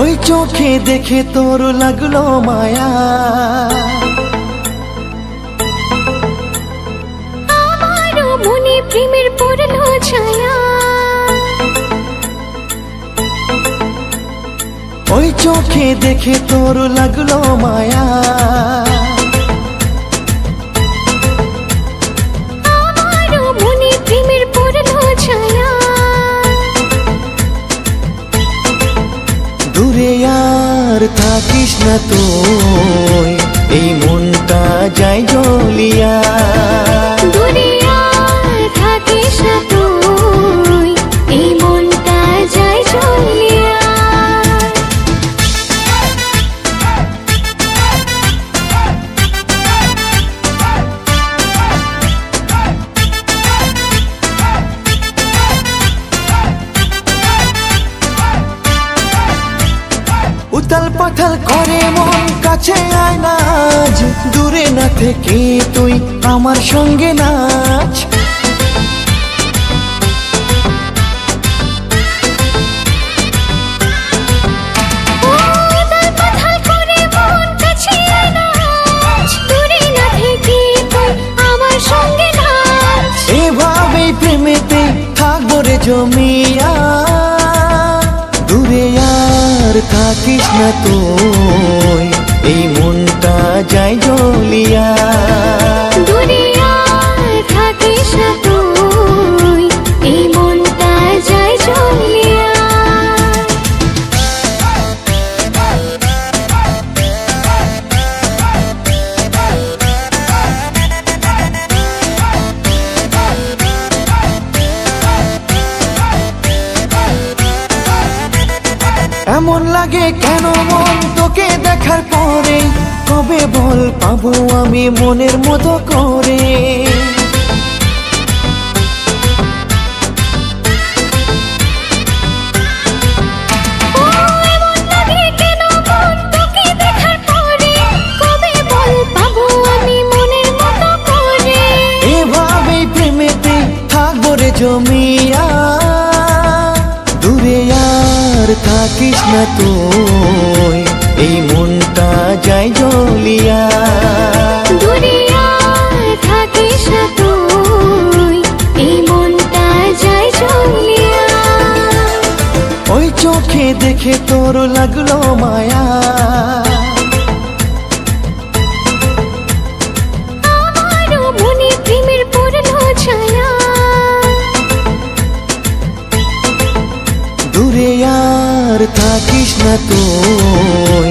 ওই চোখে দেখে তোর লাগলো মায়া, আমারও মনে প্রেমের পড়লো ছায়া। ওই চোখে দেখে তোর লাগলো মায়া, আমারও মনে প্রেমের পড়লো ছায়া। দূরে আর থাকিস না তুই, এই মনটা যায় জ্বলিয়া। দূরে আর থাকিস না তুই, এই মনটা যায় জ্বলিয়া। উতাল পাতাল করে মন, কাছে আয় না আজ, দূরে না থেকে তুই আমার সঙ্গে নাচ। উতাল পাতাল করে মন, কাছে আয় না আজ, দূরে না থেকে তুই আমার সঙ্গে নাচ। এভাবেই প্রেমেতে থাকবো রে জমিয়া, দূরে আর থাকিস না তুই, এই মনটা যায় জ্বলিয়া। দূরে আর থাকিস না তুই, এই মনটা যায় জ্বলিয়া। এমন লাগে কেন মন তোকে দেখার পরে, কবে বল পাবো আমি মনের মতো করে। এমন লাগে কেন মন তোকে দেখার পরে, কবে বল পাবো আমি মনের মতো করে। এভাবেই প্রেমেতে থাকবো রে জমিয়া, দূরে আর থাকিস না তুই, এই মনটা যায় জ্বলিয়া। দূরে আর থাকিস না তুই, এই মনটা যায় জ্বলিয়া। ওই চোখে দেখে তোর লাগলো মায়া, আমারও মনে প্রেমের পড়লো ছায়া। দূরে আর থাকিস না তুই,